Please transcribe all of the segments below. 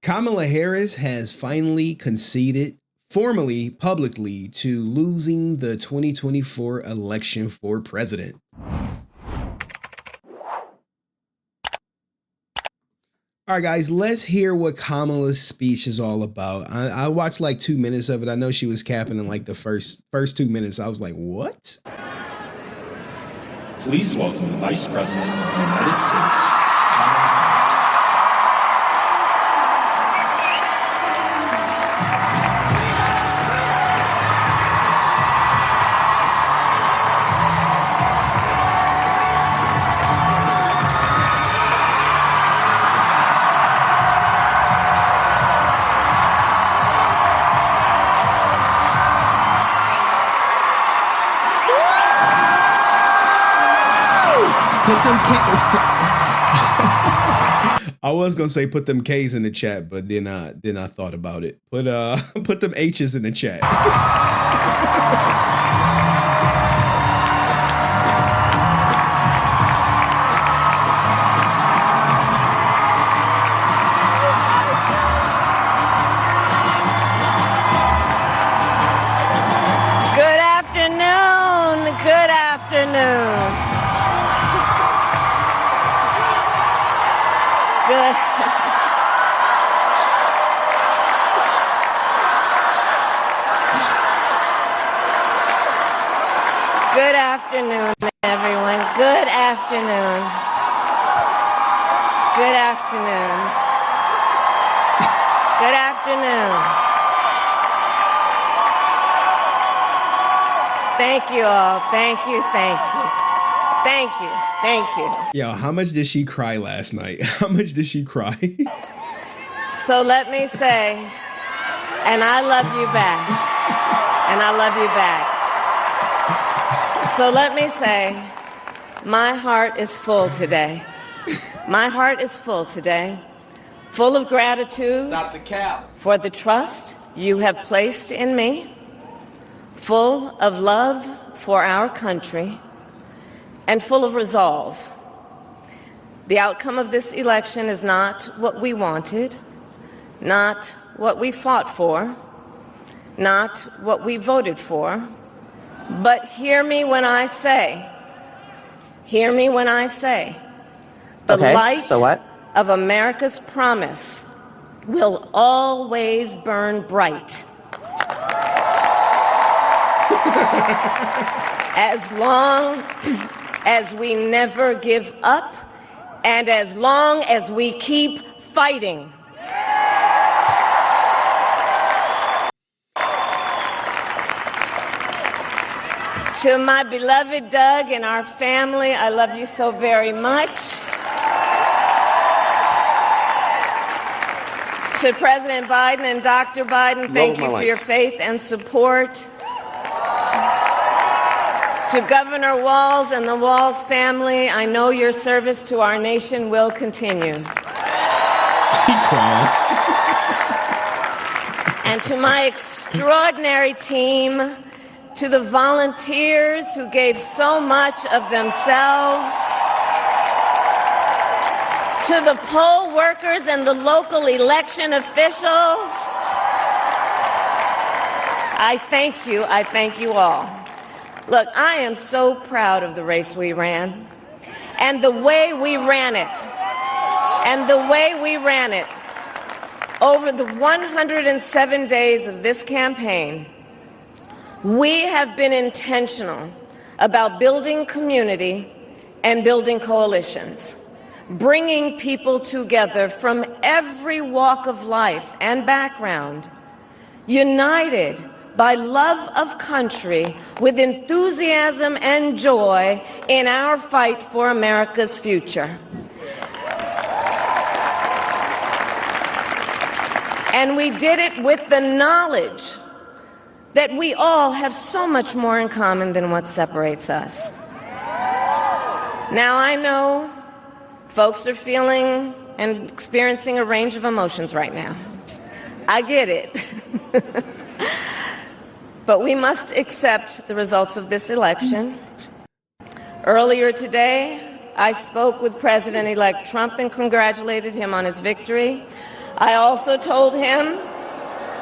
Kamala Harris has finally conceded, formally, publicly, to losing the 2024 election for president. All right, guys, let's hear what Kamala's speech is all about. I watched like 2 minutes of it. I know she was capping in like the first 2 minutes. I was like, what? Please welcome the Vice President of the United States, Kamala Put them I was gonna say put them K's in the chat, but then I thought about it. Put them H's in the chat. Good afternoon. Good afternoon. Good. Good afternoon, everyone. Good afternoon. Good afternoon. Good afternoon. Thank you all. Thank you. Thank you. Thank you. Thank you. Yo, how much did she cry last night? How much did she cry? So let me say, and I love you back. And I love you back. So let me say, my heart is full today. My heart is full today. Full of gratitude for the trust you have placed in me. Full of love for our country. And full of resolve. The outcome of this election is not what we wanted, not what we fought for, not what we voted for, but hear me when I say, the light of America's promise will always burn bright. As long as we never give up, and as long as we keep fighting. To my beloved Doug and our family, I love you so very much. To President Biden and Dr. Biden, thank you for your faith and support. To Governor Walz and the Walz family, I know your service to our nation will continue. And to my extraordinary team, to the volunteers who gave so much of themselves, to the poll workers and the local election officials, I thank you. I thank you all. Look, I am so proud of the race we ran and the way we ran it. And the way we ran it over the 107 days of this campaign, we have been intentional about building community and building coalitions, bringing people together from every walk of life and background, united by love of country, with enthusiasm and joy in our fight for America's future. And we did it with the knowledge that we all have so much more in common than what separates us. Now, I know folks are feeling and experiencing a range of emotions right now. I get it. But we must accept the results of this election. Earlier today, I spoke with President-elect Trump and congratulated him on his victory. I also told him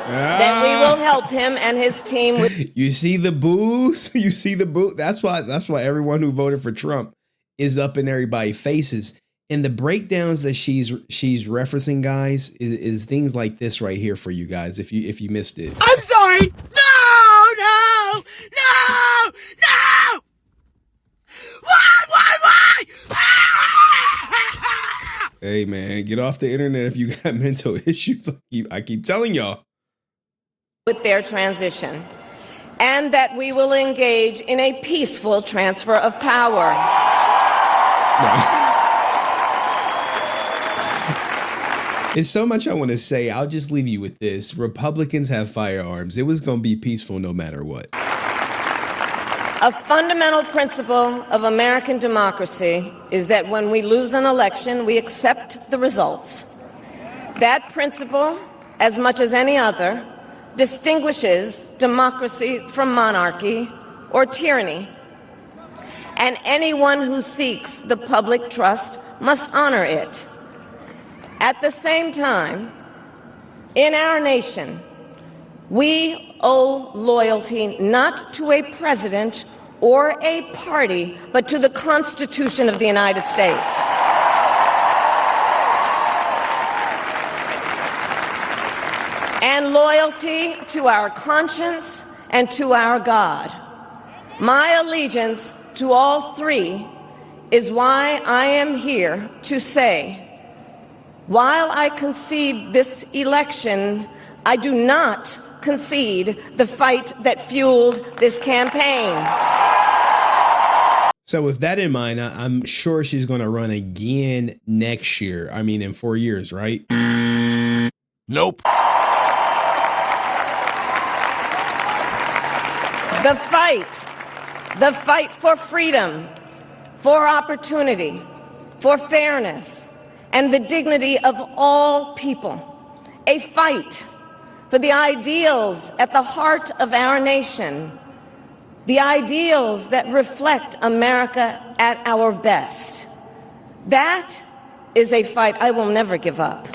that we will help him and his team with. You see the boos? You see the boo? That's why everyone who voted for Trump is up in everybody's faces. And the breakdowns that she's referencing, guys, is things like this right here for you guys. If you missed it, I'm sorry. No. Why? hey man, get off the internet if you got mental issues. I keep telling y'all. With their transition, and that we will engage in a peaceful transfer of power. It's so much I want to say. I'll just leave you with this. Republicans have firearms. It was going to be peaceful no matter what. A fundamental principle of American democracy is that when we lose an election, we accept the results. That principle, as much as any other, distinguishes democracy from monarchy or tyranny. And anyone who seeks the public trust must honor it. At the same time, in our nation, we owe loyalty not to a president or a party, but to the Constitution of the United States. And loyalty to our conscience and to our God. My allegiance to all three is why I am here to say, while I concede this election, I do not concede the fight that fueled this campaign. So with that in mind, I'm sure she's going to run again next year. I mean, in 4 years, right? Nope. The fight for freedom, for opportunity, for fairness, and the dignity of all people. A fight for the ideals at the heart of our nation, the ideals that reflect America at our best. That is a fight I will never give up.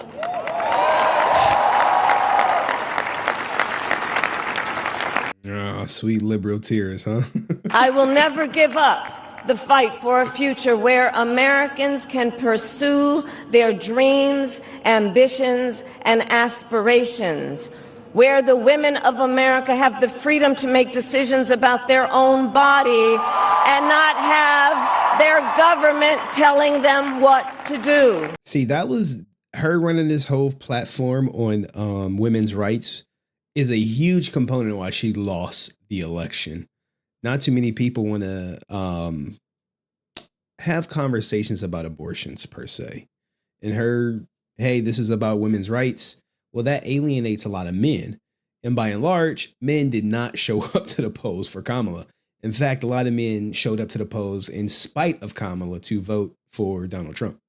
Oh, sweet liberal tears, huh? I will never give up the fight for a future where Americans can pursue their dreams, ambitions, and aspirations, where the women of America have the freedom to make decisions about their own body and not have their government telling them what to do. See, that was her running this whole platform on women's rights is a huge component of why she lost the election. Not too many people want to have conversations about abortions per se. And her, hey, this is about women's rights. Well, that alienates a lot of men. And by and large, men did not show up to the polls for Kamala. In fact, a lot of men showed up to the polls in spite of Kamala to vote for Donald Trump.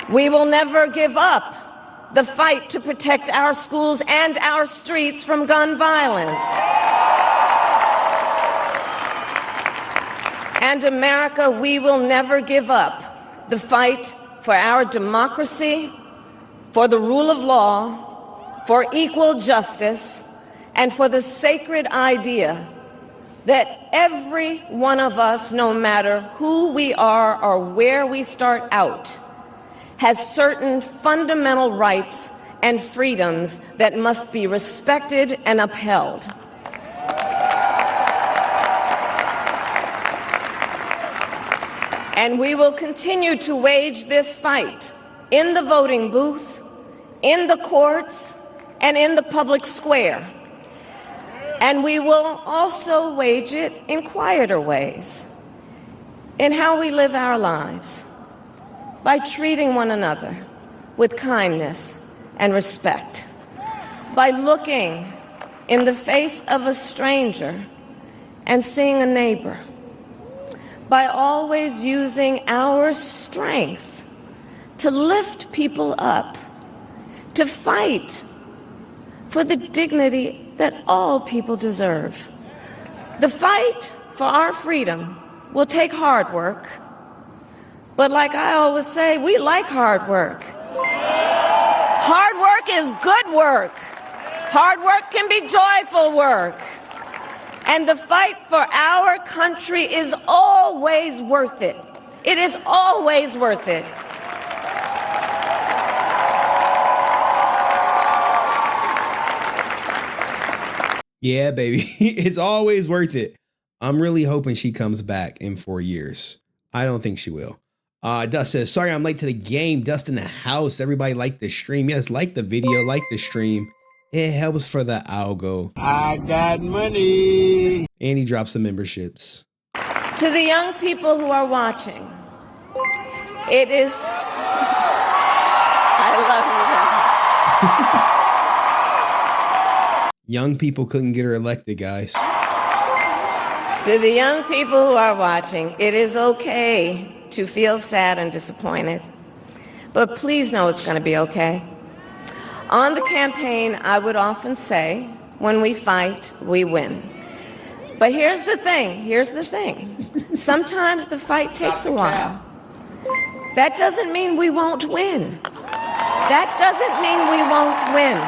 We will never give up the fight to protect our schools and our streets from gun violence. And America, we will never give up the fight for our democracy, for the rule of law, for equal justice, and for the sacred idea that every one of us, no matter who we are or where we start out, has certain fundamental rights and freedoms that must be respected and upheld. And we will continue to wage this fight in the voting booth, in the courts, and in the public square. And we will also wage it in quieter ways, in how we live our lives, by treating one another with kindness and respect, by looking in the face of a stranger and seeing a neighbor, by always using our strength to lift people up, to fight for the dignity that all people deserve. The fight for our freedom will take hard work, but like I always say, we like hard work. is good work. Hard work can be joyful work. And the fight for our country is always worth it. It is always worth it. Yeah, baby. It's always worth it. I'm really hoping she comes back in 4 years. I don't think she will. Dust says, sorry, I'm late to the game. Dust in the house. Everybody like the stream. Yes, like the video, like the stream. It helps for the algo. I got money. And he drops some memberships. To the young people who are watching, it is... I love you. Young people couldn't get her elected, guys. To the young people who are watching, it is okay to feel sad and disappointed. But please know it's going to be okay. On the campaign, I would often say, when we fight, we win. But here's the thing. Sometimes the fight takes a while. That doesn't mean we won't win. That doesn't mean we won't win.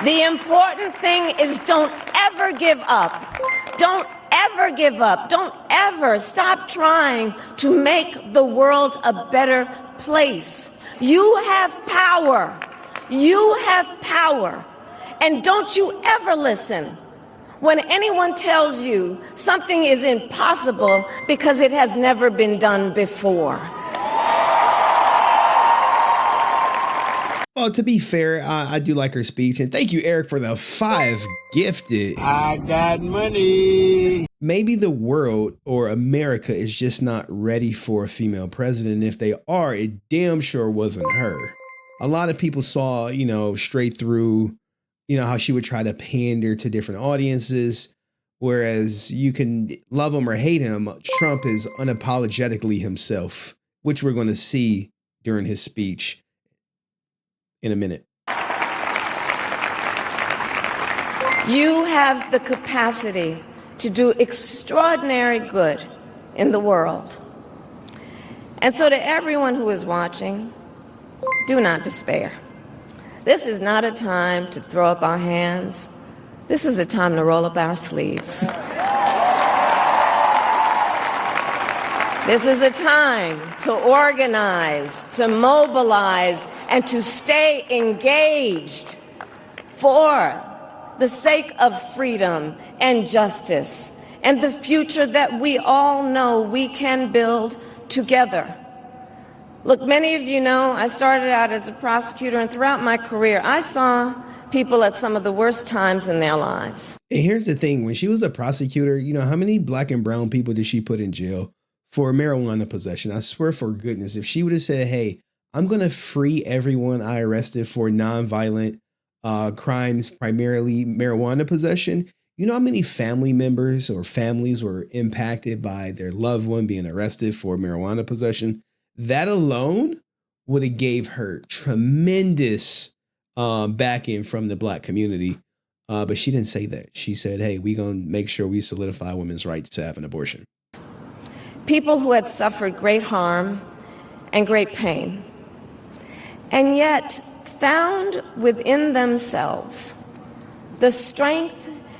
The important thing is don't ever give up. Don't ever give up. Don't ever stop trying to make the world a better place. You have power. You have power. And don't you ever listen when anyone tells you something is impossible because it has never been done before. Well, to be fair, I do like her speech. And thank you, Eric, for the 5 gifted. I got money. Maybe the world or America is just not ready for a female president. If they are, it damn sure wasn't her. A lot of people saw, straight through, how she would try to pander to different audiences. Whereas you can love him or hate him, Trump is unapologetically himself, which we're going to see during his speech in a minute. You have the capacity to do extraordinary good in the world. And so to everyone who is watching, do not despair. This is not a time to throw up our hands. This is a time to roll up our sleeves. This is a time to organize, to mobilize, and to stay engaged for the sake of freedom and justice and the future that we all know we can build together. Look, many of you know I started out as a prosecutor, and throughout my career, I saw people at some of the worst times in their lives. And here's the thing. When she was a prosecutor, how many black and brown people did she put in jail for marijuana possession? I swear for goodness, if she would have said, hey, I'm going to free everyone I arrested for nonviolent crimes, primarily marijuana possession. You know how many family members or families were impacted by their loved one being arrested for marijuana possession? That alone would have gave her tremendous backing from the black community. But she didn't say that. She said, hey, we're going to make sure we solidify women's rights to have an abortion. People who had suffered great harm and great pain, and yet found within themselves the strength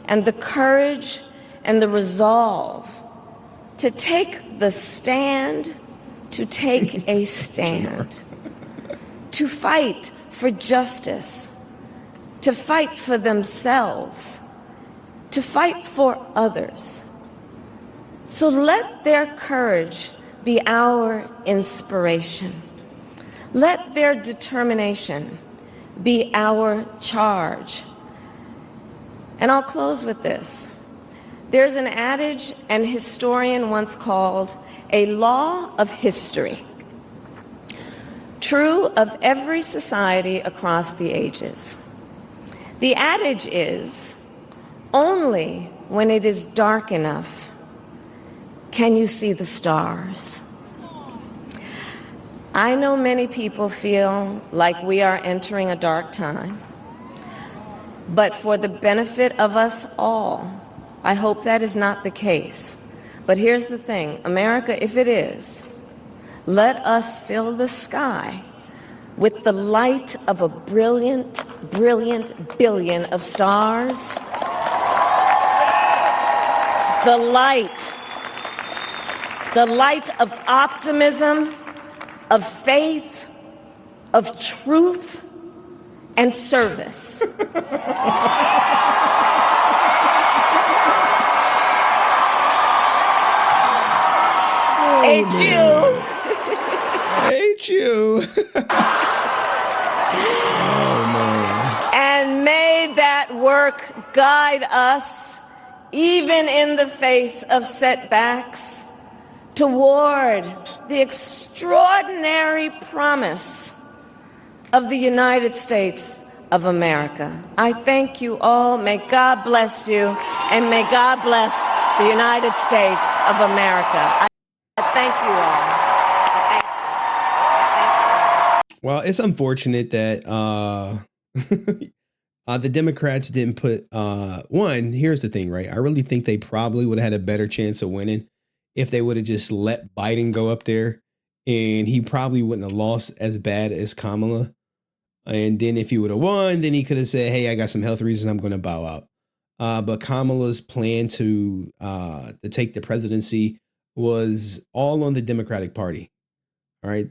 and the courage and the resolve to take the stand, to take a stand, to fight for justice, to fight for themselves, to fight for others. So let their courage be our inspiration. Let their determination be our charge. And I'll close with this. There's an adage an historian once called a law of history, true of every society across the ages. The adage is, only when it is dark enough can you see the stars. I know many people feel like we are entering a dark time, but for the benefit of us all, I hope that is not the case. But here's the thing, America, if it is, let us fill the sky with the light of a brilliant, brilliant billion of stars. The light of optimism, of faith, of truth, and service. Hate you. Hate you. Oh, man. And may that work guide us, even in the face of setbacks, toward the extraordinary promise of the United States of America. I thank you all. May God bless you, and may God bless the United States of America. I thank you all. Well, it's unfortunate that the Democrats didn't put one. Here's the thing, right? I really think they probably would have had a better chance of winning if they would have just let Biden go up there, and he probably wouldn't have lost as bad as Kamala. And then if he would have won, then he could have said, hey, I got some health reasons, I'm going to bow out. But Kamala's plan to take the presidency was all on the Democratic Party. All right.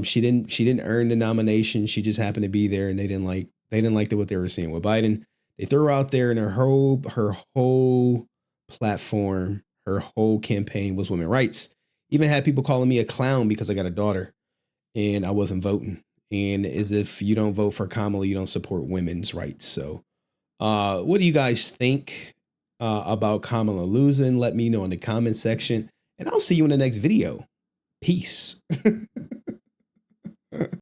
She didn't earn the nomination. She just happened to be there, and they didn't like what they were seeing with Biden. They threw her out there, and her whole platform, her whole campaign was women's rights. Even had people calling me a clown because I got a daughter and I wasn't voting. And as if you don't vote for Kamala, you don't support women's rights. So what do you guys think about Kamala losing? Let me know in the comment section, and I'll see you in the next video. Peace.